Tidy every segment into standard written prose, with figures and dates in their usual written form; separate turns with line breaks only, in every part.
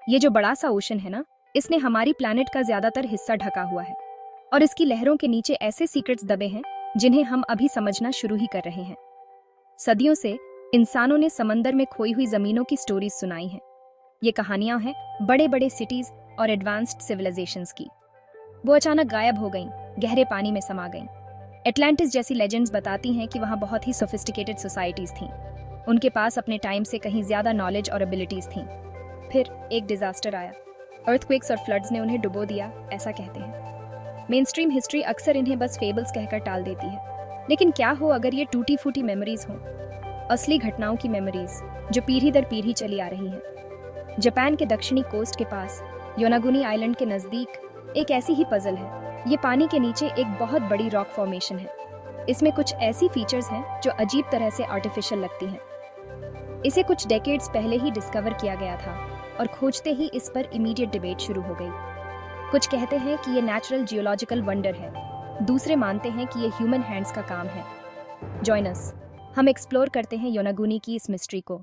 ये जो बड़ा सा ओशन है ना, इसने हमारी प्लैनेट का ज्यादातर हिस्सा ढका हुआ है और इसकी लहरों के नीचे ऐसे सीक्रेट्स दबे हैं जिन्हें हम अभी समझना शुरू ही कर रहे हैं। सदियों से इंसानों ने समंदर में खोई हुई जमीनों की स्टोरीज सुनाई हैं। ये कहानियां हैं बड़े बड़े सिटीज और एडवांस्ड सिविलाइजेशंस की। वो अचानक गायब हो गईं, गहरे पानी में समा गईं। एटलांटिस जैसी लेजेंड्स बताती हैं कि वहाँ बहुत ही सोफिस्टिकेटेड सोसाइटीज थीं। उनके पास अपने टाइम से कहीं ज्यादा नॉलेज और एबिलिटीज थीं। फिर एक डिजास्टर आया। अर्थक्वेक्स और फ्लड्स ने उन्हें डुबो दिया, ऐसा कहते हैं। मेन स्ट्रीम हिस्ट्री अक्सर इन्हें बस फेबल्स कहकर टाल देती है, लेकिन क्या हो अगर ये टूटी फूटी मेमोरीज हों, असली घटनाओं की मेमोरीज जो पीढ़ी दर पीढ़ी चली आ रही हैं। जापान के दक्षिणी कोस्ट के पास योनागुनी आइलैंड के नजदीक एक ऐसी ही पजल है। ये पानी के नीचे एक बहुत बड़ी रॉक फॉर्मेशन है। इसमें कुछ ऐसी फीचर्स हैं जो अजीब तरह से आर्टिफिशियल लगती हैं। इसे कुछ डेकेड्स पहले ही डिस्कवर किया गया था और खोजते ही इस पर इमीडिएट डिबेट शुरू हो गई। कुछ कहते हैं कि ये नेचुरल जियोलॉजिकल वंडर है, दूसरे मानते हैं कि ये ह्यूमन हैंड्स का काम है। जॉइन अस, हम एक्सप्लोर करते हैं योनागुनी की इस मिस्ट्री को।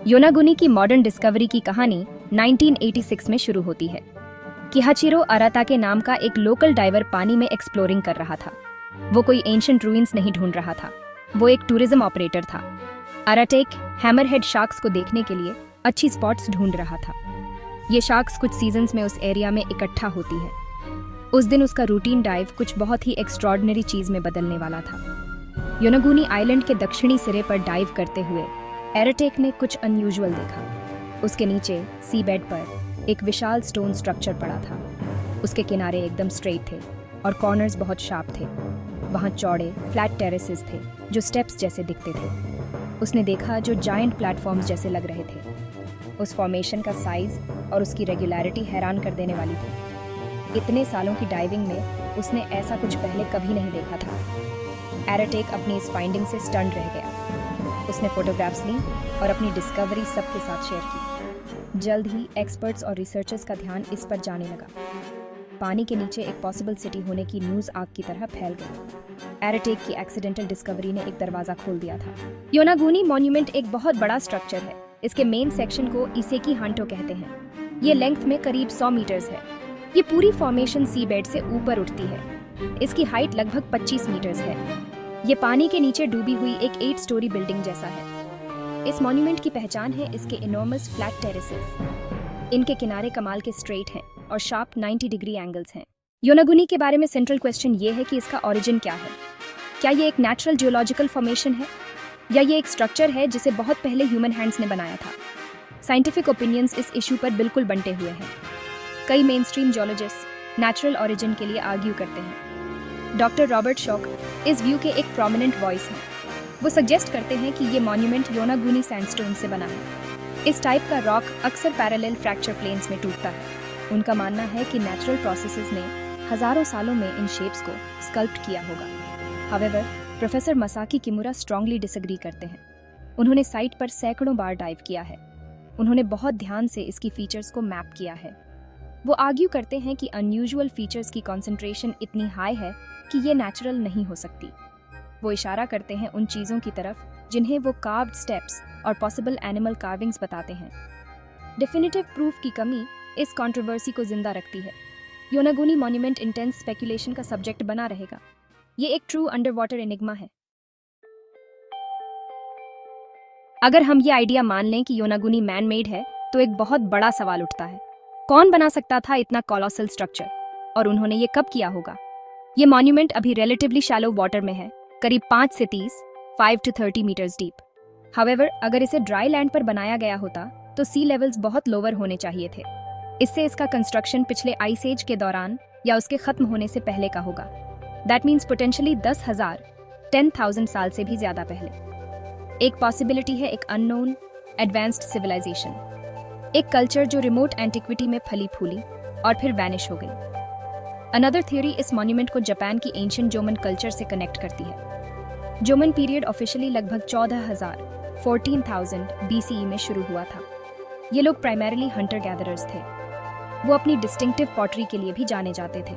योनागुनी की मॉडर्न डिस्कवरी की कहानी 1986 में शुरू होती है। किहाचिरो अराता के नाम का एक लोकल डाइवर पानी में एक्सप्लोरिंग कर रहा था। वो कोई एंशिएंट रूइंस नहीं ढूंढ रहा था, वो एक टूरिज्म ऑपरेटर था। अराटेक हैमरहेड शार्क्स को देखने के लिए अच्छी स्पॉट्स ढूंढ रहा था। ये शार्क्स कुछ सीजन्स में उस एरिया में इकट्ठा होती है। उस दिन उसका रूटीन डाइव कुछ बहुत ही एक्स्ट्रॉर्डिनरी चीज में बदलने वाला था। योनागुनी आइलैंड के दक्षिणी सिरे पर डाइव करते हुए अराटेक ने कुछ अनयूजुअल देखा। उसके नीचे सी बेड पर एक विशाल स्टोन स्ट्रक्चर पड़ा था। उसके किनारे एकदम स्ट्रेट थे और कॉर्नर्स बहुत शार्प थे। वहाँ चौड़े फ्लैट टेरेसेस थे जो स्टेप्स जैसे दिखते थे। उसने देखा जो जायंट प्लेटफॉर्म्स जैसे लग रहे थे। उस फॉर्मेशन का साइज और उसकी रेगुलरिटी हैरान कर देने वाली थी। इतने सालों की डाइविंग में उसने ऐसा कुछ पहले कभी नहीं देखा था। अराटेक अपनी इस फाइंडिंग से स्टन्ड रह गया। उसने फोटोग्राफ्स ली और अपनी डिस्कवरी सबके साथ शेयर की। जल्द ही एक्सपर्ट्स और रिसर्चर्स का ध्यान इस पर जाने लगा। पानी के नीचे एक पॉसिबल सिटी होने की न्यूज़ आग की तरह फैल गई। अराटेक की एक्सीडेंटल डिस्कवरी ने एक दरवाजा खोल दिया था। योनागुनी मॉन्यूमेंट एक बहुत बड़ा स्ट्रक्चर है। इसके मेन सेक्शन को इसेकी हांटो कहते हैं। ये लेंथ में करीब 100 मीटर्स है। ये पूरी फॉर्मेशन सी बेड से ऊपर उठती है। इसकी हाइट लगभग 25 मीटर्स है। ये पानी के नीचे डूबी हुई एक 8 स्टोरी बिल्डिंग जैसा है। इस मॉन्यूमेंट की पहचान है इसके इनॉर्मस फ्लैट टेरेसेस। इनके किनारे कमाल के स्ट्रेट हैं और शार्प 90 डिग्री एंगल्स हैं। योनागुनी के बारे में सेंट्रल क्वेश्चन ये है कि इसका ओरिजिन क्या है। क्या ये एक नेचुरल जियोलॉजिकल फॉर्मेशन है या ये एक स्ट्रक्चर है जिसे बहुत पहले ह्यूमन हैंड्स ने बनाया था। साइंटिफिक ओपिनियंस इस इशू पर बिल्कुल बंटे हुए हैं। कई main stream geologist natural origin के लिए आर्ग्यू करते हैं। डॉक्टर रॉबर्ट शॉक इस व्यू के एक प्रोमिनेंट वॉइस हैं। वो सजेस्ट करते हैं कि ये मॉन्यूमेंट योनागुनी सैंडस्टोन से बना है। इस टाइप का रॉक अक्सर पैरेलल फ्रैक्चर प्लेन्स में टूटता है। उनका मानना है कि नेचुरल प्रोसेसेस ने हजारों सालों में इन शेप्स को स्कल्प्ट किया होगा। However, professor मसाकी Kimura strongly disagree करते हैं। उन्होंने साइट पर सैकड़ों बार डाइव किया है। उन्होंने बहुत ध्यान से इसकी फीचर्स को मैप किया है। वो आर्ग्यू करते हैं कि अनयूजुअल फीचर्स की कॉन्सेंट्रेशन इतनी हाई है कि ये नेचुरल नहीं हो सकती। वो इशारा करते हैं उन चीज़ों की तरफ जिन्हें वो कार्व्ड स्टेप्स और पॉसिबल एनिमल कार्विंग्स बताते हैं। डेफिनेटिव प्रूफ की कमी इस कंट्रोवर्सी को जिंदा रखती है। योनागुनी मॉन्यूमेंट इंटेंस स्पेकुलेशन का सब्जेक्ट बना रहेगा। ये एक ट्रू अंडर वाटर एनिग्मा है। अगर हम ये आइडिया मान लें कि योनागुनी मैन मेड है तो एक बहुत बड़ा सवाल उठता है। कौन बना सकता था इतना कॉलोसल स्ट्रक्चर और उन्होंने ये कब किया होगा। ये मॉन्यूमेंट अभी रिलेटिवली शैलो वाटर में है, करीब 5 से 30, 5 to 30 मीटर्स डीप। हावेवर, अगर इसे ड्राई लैंड पर बनाया गया होता तो सी लेवल्स बहुत लोअर होने चाहिए थे। इससे इसका कंस्ट्रक्शन पिछले आइस एज के दौरान या उसके खत्म होने से पहले का होगा। दैट मीन्स पोटेंशियली 10,000 साल से भी ज्यादा पहले। एक पॉसिबिलिटी है एक अननोन एडवांस्ड सिविलाइजेशन, एक कल्चर जो रिमोट एंटिक्विटी में फली फूली और फिर वैनिश हो गई। अनदर थ्योरी इस मॉन्यूमेंट को जापान की एंशिएंट जोमन कल्चर से कनेक्ट करती है। जोमन पीरियड ऑफिशियली लगभग 14,000 BCE में शुरू हुआ था। ये लोग प्राइमरीली हंटर गैदरर्स थे। वो अपनी डिस्टिंक्टिव पॉटरी के लिए भी जाने जाते थे।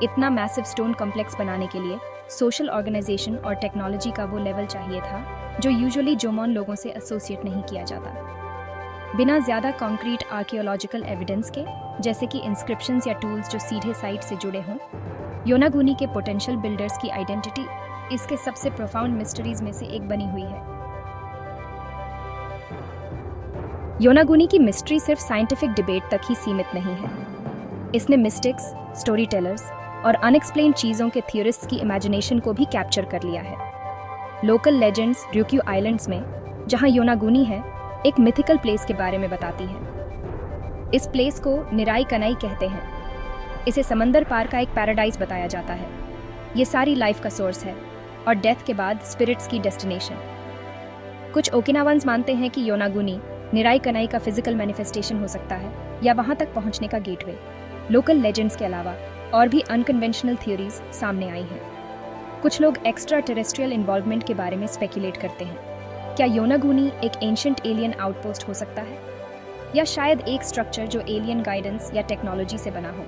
इतना मैसिव स्टोन कॉम्प्लेक्स बनाने के लिए सोशल ऑर्गेनाइजेशन और टेक्नोलॉजी का वो लेवल चाहिए था जो यूजुअली जोमोन लोगों से एसोसिएट नहीं किया जाता। बिना ज़्यादा कॉन्क्रीट आर्कियोलॉजिकल एविडेंस के, जैसे कि इंस्क्रिप्शंस या टूल्स जो सीधे साइट से जुड़े हों, योनागुनी के पोटेंशियल बिल्डर्स की आइडेंटिटी इसके सबसे प्रोफाउंड मिस्ट्रीज में से एक बनी हुई है। योनागुनी की मिस्ट्री सिर्फ साइंटिफिक डिबेट तक ही सीमित नहीं है। इसने मिस्टिक्स, स्टोरी टेलर्स और अनएक्सप्लेन्ड चीज़ों के थियरिस्ट्स की इमेजिनेशन को भी कैप्चर कर लिया है। लोकल लेजेंड्स र्यूक्यू आइलैंड्स में, जहां योनागुनी है, एक मिथिकल प्लेस के बारे में बताती हैं। इस प्लेस को निराई कनाई कहते हैं। इसे समंदर पार का एक पैराडाइज बताया जाता है। ये सारी लाइफ का सोर्स है और डेथ के बाद स्पिरिट्स की डेस्टिनेशन। कुछ ओकिनावान्स मानते हैं कि योनागुनी निराई कनाई का फिजिकल मैनिफेस्टेशन हो सकता है या वहां तक पहुंचने का गेटवे। लोकल लेजेंड्स के अलावा और भी अनकन्वेंशनल थ्योरीज सामने आई हैं। कुछ लोग एक्स्ट्रा टेरेस्ट्रियल इन्वॉल्वमेंट के बारे में स्पेकुलेट करते हैं। क्या योनागुनी एक एंशिएंट एलियन आउटपोस्ट हो सकता है, या शायद एक स्ट्रक्चर जो एलियन गाइडेंस या टेक्नोलॉजी से बना हो?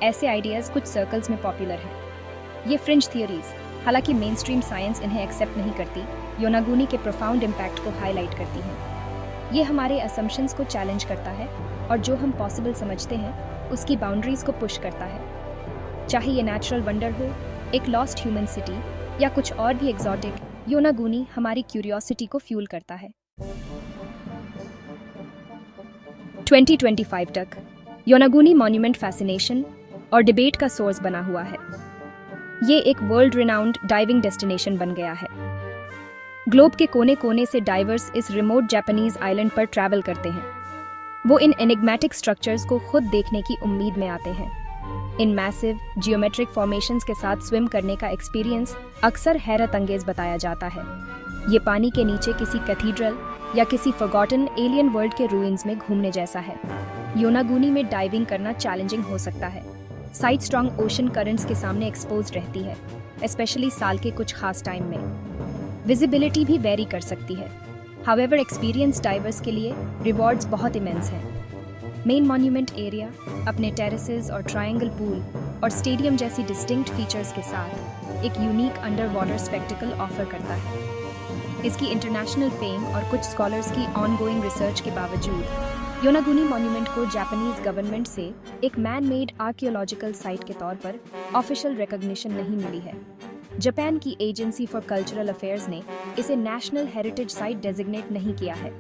ऐसे आइडियाज कुछ सर्कल्स में पॉपुलर हैं। ये फ्रिंज थियरीज, हालांकि मेन स्ट्रीम साइंस इन्हें एक्सेप्ट नहीं करती, योनागुनी के प्रोफाउंड इम्पैक्ट को हाईलाइट करती हैं। ये हमारे असम्पशंस को चैलेंज करता है और जो हम पॉसिबल समझते हैं उसकी बाउंड्रीज को पुश करता है। चाहे ये नेचुरल वंडर हो, एक लॉस्ट ह्यूमन सिटी, या कुछ और भी एग्जॉटिक, योनागुनी हमारी क्यूरियोसिटी को फ्यूल करता है। 2025 तक योनागुनी मॉन्यूमेंट फैसिनेशन और डिबेट का सोर्स बना हुआ है। ये एक वर्ल्ड रिनाउंड डाइविंग डेस्टिनेशन बन गया है। ग्लोब के कोने कोने से डाइवर्स इस रिमोट जापानीज आइलैंड पर ट्रैवल करते हैं। वो इन एनिग्मेटिक स्ट्रक्चर्स को खुद देखने की उम्मीद में आते हैं। इन मैसिव जियोमेट्रिक फॉर्मेशंस के साथ स्विम करने का एक्सपीरियंस अक्सर हैरत अंगेज बताया जाता है। ये पानी के नीचे किसी कैथीड्रल या किसी फॉरगॉटन एलियन वर्ल्ड के रूइंस में घूमने जैसा है। योनागुनी में डाइविंग करना चैलेंजिंग हो सकता है। साइड स्ट्रॉन्ग ओशन करंट्स के सामने एक्सपोज रहती है, स्पेशली साल के कुछ खास टाइम में। विजिबिलिटी भी वेरी कर सकती है। हाउएवर, एक्सपीरियंस डाइवर्स के लिए रिवॉर्ड्स बहुत इमेंस हैं। मेन मॉन्यूमेंट एरिया अपने टेरेसेस और ट्रायंगल पूल और स्टेडियम जैसी डिस्टिंक्ट फीचर्स के साथ एक unique under water spectacled offer करता है। इसकी इंटरनेशनल फेम और कुछ स्कॉलर्स की ऑनगोइंग रिसर्च के बावजूद योनागुनी मॉन्यूमेंट को जापानीज गवर्नमेंट से एक मैन मेड आर्कियोलॉजिकल साइट के तौर पर ऑफिशियल रिकॉग्निशन नहीं मिली है। जापान की एजेंसी फॉर कल्चरल अफेयर्स ने इसे नेशनल हेरिटेज साइट डेजिग्नेट नहीं किया है।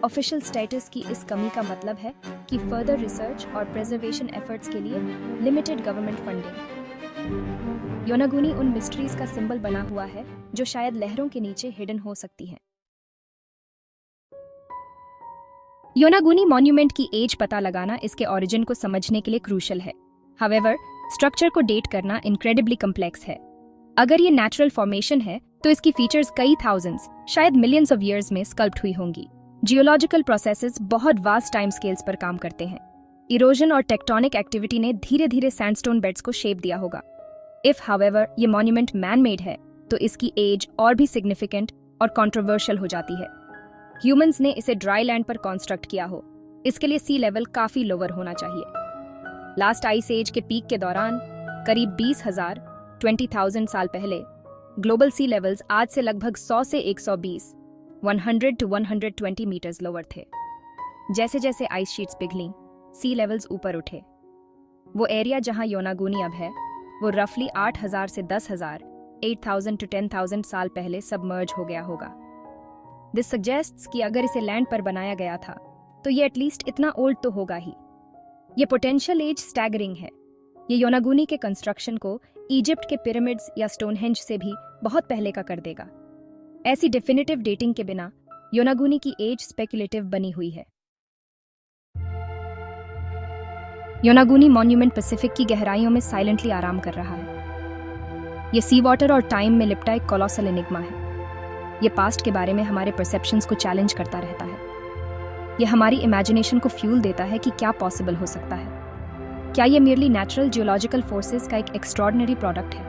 ऑफिशियल स्टेटस की इस कमी का मतलब है कि फर्दर रिसर्च और प्रिजर्वेशन एफर्ट्स के लिए लिमिटेड गवर्नमेंट फंडिंग। योनागुनी उन मिस्ट्रीज का सिंबल बना हुआ है जो शायद लहरों के नीचे हिडन हो सकती हैं। योनागुनी मॉन्यूमेंट की एज पता लगाना इसके ओरिजिन को समझने के लिए क्रूशल है। हाउएवर, स्ट्रक्चर को डेट करना इनक्रेडिबली कॉम्प्लेक्स है। अगर ये नेचुरल फॉर्मेशन है तो इसकी फीचर्स कई थाउजेंड्स, शायद मिलियंस ऑफ ईयर्स में स्कल्प्ट हुई होंगी। जियोलॉजिकल प्रोसेसेस बहुत वास्ट टाइम स्केल्स पर काम करते हैं। इरोजन और टेक्टोनिक एक्टिविटी ने धीरे धीरे सैंडस्टोन बेड्स को शेप दिया होगा। इफ हाउएवर ये मॉन्यूमेंट मैन मेड है तो इसकी एज और भी सिग्निफिकेंट और कंट्रोवर्शियल हो जाती है। ह्यूमंस ने इसे ड्राई लैंड पर कंस्ट्रक्ट किया हो, इसके लिए सी लेवल काफी लोअर होना चाहिए। लास्ट आइस एज के पीक के दौरान करीब 20,000 साल पहले ग्लोबल सी लेवल्स आज से लगभग 100 से 120 100 to 120 मीटर्स लोअर थे। जैसे जैसे आइस शीट्स पिघलीं, सी लेवल्स ऊपर उठे। वो एरिया जहां योनागुनी अब है, वो रफली 8,000 से 10,000 8,000 to 10,000 साल पहले सबमर्ज हो गया होगा। दिस सजेस्ट्स कि अगर इसे लैंड पर बनाया गया था तो ये एटलीस्ट इतना ओल्ड तो होगा ही। ये पोटेंशियल एज स्टैगरिंग है। ये योनागुनी के कंस्ट्रक्शन को इजिप्ट के पिरामिड्स या स्टोनहेंज से भी बहुत पहले का कर देगा। ऐसी डेफिनेटिव डेटिंग के बिना योनागुनी की एज स्पेकुलेटिव बनी हुई है। योनागुनी मॉन्यूमेंट पैसिफिक की गहराइयों में साइलेंटली आराम कर रहा है। ये सी वाटर और टाइम में लिपटा एक कोलोसल एनिग्मा है। ये पास्ट के बारे में हमारे परसेप्शंस को चैलेंज करता रहता है। ये हमारी इमेजिनेशन को फ्यूल देता है कि क्या पॉसिबल हो सकता है। क्या ये मेरली नेचुरल जियोलॉजिकल फोर्सेस का एक एक्स्ट्रॉर्डिनरी प्रोडक्ट है,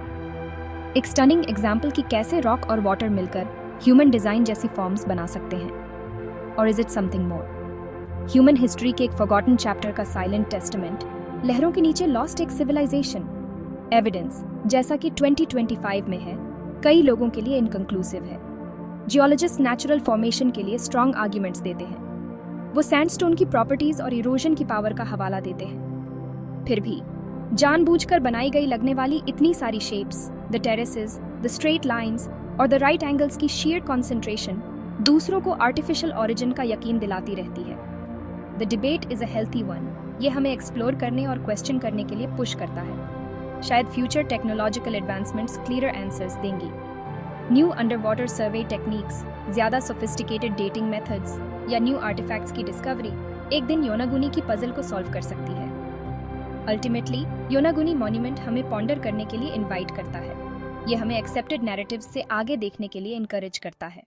एक स्टनिंग एग्जाम्पल कि कैसे रॉक और वाटर मिलकर ह्यूमन डिजाइन जैसी फॉर्म्स बना सकते हैं? और is it something more? Human history के एक फॉरगॉटन चैप्टर का साइलेंट टेस्टामेंट, लहरों के नीचे लॉस्ट एक सिविलाइजेशन, एविडेंस जैसा कि 2025 में है, कई लोगों के लिए इनकंक्लूसिव है। जियोलॉजिस्ट नेचुरल फॉर्मेशन के लिए स्ट्रॉन्ग आर्ग्यूमेंट्स देते हैं। वो सैंडस्टोन की प्रॉपर्टीज और इरोजन की पावर का हवाला देते हैं। फिर भी जानबूझकर बनाई गई लगने वाली इतनी सारी shapes, the terraces, the straight lines और द राइट एंगल्स की शेयर कॉन्सेंट्रेशन दूसरों को आर्टिफिशियल ओरिजिन का यकीन दिलाती रहती है। The debate is a healthy one. ये हमें एक्सप्लोर करने और क्वेश्चन करने के लिए पुश करता है। शायद future technological advancements clear answers देंगी। न्यू अंडर वाटर सर्वे टेक्निक्स, ज़्यादा सोफिस्टिकेटेड डेटिंग मेथड्स या न्यू आर्टिफैक्ट्स की डिस्कवरी एक दिन योनागुनी की पजल को सॉल्व कर सकती है। अल्टीमेटली योनागुनी मॉन्यूमेंट हमें पॉन्डर करने के लिए इनवाइट करता है। ये हमें एक्सेप्टेड नैरेटिव्स से आगे देखने के लिए इनकरेज करता है।